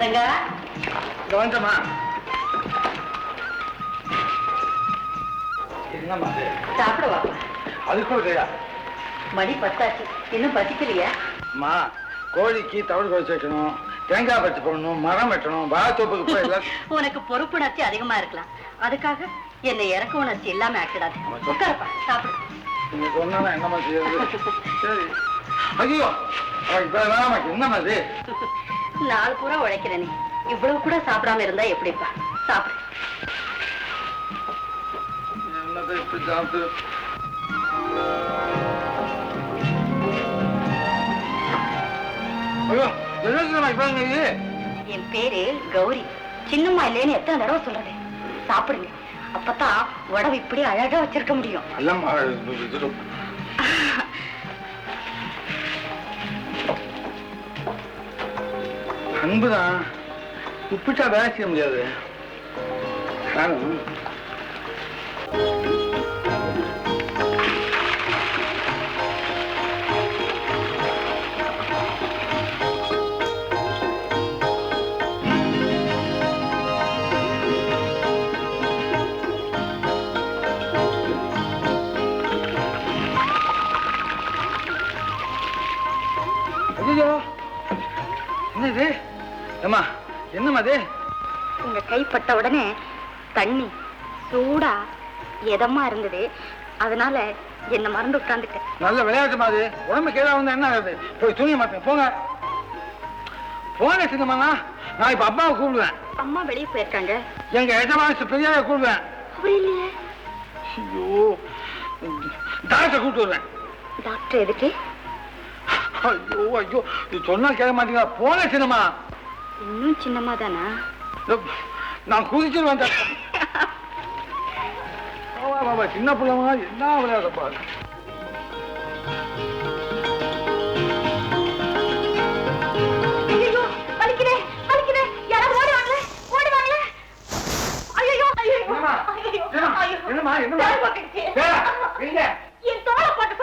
ரங்கா கவனிச்சமா என்னம்மா சாப்பிடுவா. அதுக்குள்ள கையா மணி 10 ஆச்சு, இன்னும் பசிக்கலையா? அம்மா, கோழிக்கு தவிடு குறைச்சி வைக்கணும், தேங்காய் பறிச்சு போடணும், மரம் வெட்டணும், வாழைத்தோப்புக்கு போய் எல்லாம். உனக்கு பொறுப்புணர்ச்சி அதிகமா இருக்கலாம், அதுக்காக என்னை இறக்க உணர்ச்சி எல்லாமே ஆக்கிடாது. உட்காரப்பா, சாப்பிடு. நீங்க சொன்னா என்னம்மா செய்யறது? சரி. ஐயோ இப்ப வேணாமா, என்னம்மா இது? நாலு பூரா உழைக்கிற நீ இவ்வளவு கூட சாப்பிடாம இருந்தா எப்படிப்பா? சாப்பிடு. என்னத்தை இப்படி சாப்பிட்டு? ஐயோ என்ன இப்ப இது? என் பேரு கௌரி. சின்னம்மா இல்லைன்னு எத்தனை தடவை சொல்றது? சாப்பிடுங்க, அப்பதான் உடம்பு இப்படி அழகா வச்சிருக்க முடியும். அல்லம்மா, அன்புதான் உப்பிட்டா வேலை செய்ய முடியாது. ஐயோ என்னது? ஏம்மா என்னம்மா அது? உங்க கைப்பட்ட உடனே தண்ணி சூடா எதமா இருந்தது, அதனால என்ன மறந்து உட்கார்ந்துட்டேன். நல்ல விளையாட்டு மாதிரி உடம்பு கீழே வந்து என்ன ஆகுது? போய் துணிய மாட்டேன், போங்க போங்க. சின்னம்மா, நான் இப்ப அம்மாவை கூப்பிடுவேன். அம்மா வெளியே போயிருக்காங்க. எங்க எஜமானி பெரியார கூப்பிடுவேன். அப்படி இல்லையே. ஐயோ, டாக்டரை கூப்பிட்டு வருவேன். டாக்டர் எதுக்கு? ஐயோ ஐயோ, சொன்னா கேட்க மாட்டீங்களா? போங்க சின்னம்மா. இன்னும் சின்னம்மா தானா? நான் குதிச்சிருவேன். சின்ன பிள்ளைமா என்ன விளையாட பாரு. என்னமா என்னமா என் தோளை போட்டு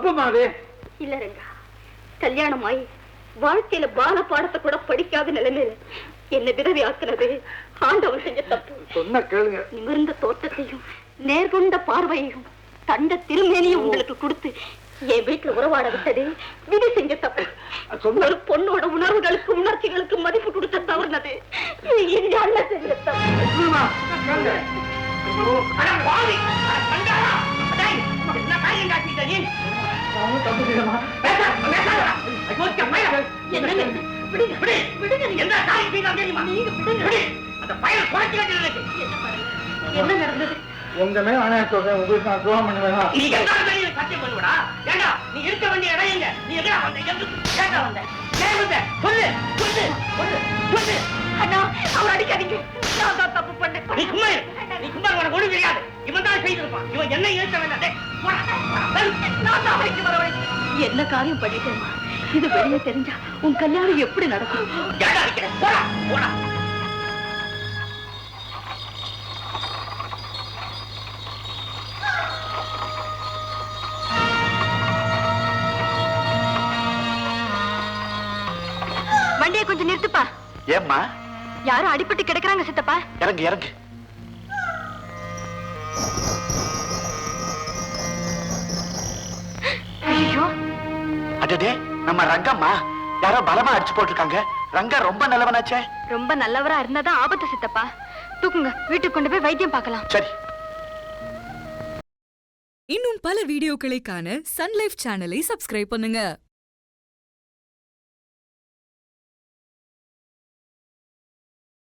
சொன்னா இல்ல ரங்கா, கல்யாணமாயி வாழ்க்கையில பால பாடத்தை கூட படிக்காத நிலைமையில என்ன விதவி ஆக்குனது ஆண்டவன் செஞ்ச தப்பு. சொன்ன கேளுங்க. நிமிர்ந்த தோட்டத்தையும் நேர்கொண்ட பார்வையையும் தண்ட திருமேனியும் உங்களுக்கு கொடுத்து என் வீட்டுல உறவாட விட்டது விதி செஞ்ச தப்பு. ஒரு பொண்ணோட உணர்வுகளுக்கு உணர்ச்சிகளுக்கு மதிப்பு கொடுத்த தவறுனது என் அண்ணன் செஞ்ச தப்பு. என்ன நடந்தது? உங்க மேல அணைய சொல்றேன், உங்களுக்கு நான் துரோகம் பண்ணுவேன். சத்தியம் பண்ணுவடா. ஏண்டா நீ இருக்க வேண்டிய இடம் எங்க? நீ எங்க வந்த? எங்க வந்த? ஏன் வந்த? சொல்லு சொல்லு சொல்லு சொல்லு. அண்ணா, அவர் அடிக்காதீங்க, நான் தான் தப்பு பண்ணேன். நீ சும்மா இரு. நீ சும்மா உனக்கு ஒண்ணு தெரியாது. இவன் தான் செய்திருப்பான். இவன் என்ன ஏற்ற வேண்டாம். நான் தான் வைக்க வர என்ன காரியம் பண்ணிட்டேன்? இது வெளியே தெரிஞ்சா உன் கல்யாணம் எப்படி நடக்கும்? ஏடா அடிக்கிறேன்? போடா போடா. வண்டியை கொஞ்சம் நிறுத்துப்பா. ஏம்மா? யாரும் அடிபட்டு கிடக்குறாங்க சித்தப்பா. இறங்கு இறங்கு. ஐயோ, அடடே, நம்ம ரங்கம்மா யாரோ பலமா அடிச்சு போட்டிருக்காங்க. ரங்கா ரொம்ப நல்லவனாச்சே. ரொம்ப நல்லவரா இருந்தாதான் ஆபத்து சித்தப்பா. தூக்குங்க, வீட்டுக்கு கொண்டு போய் வைத்தியம் பார்க்கலாம். சரி. இன்னும் பல வீடியோக்களை காண சன் லைஃப் சேனலை சப்ஸ்கிரைப் பண்ணுங்க.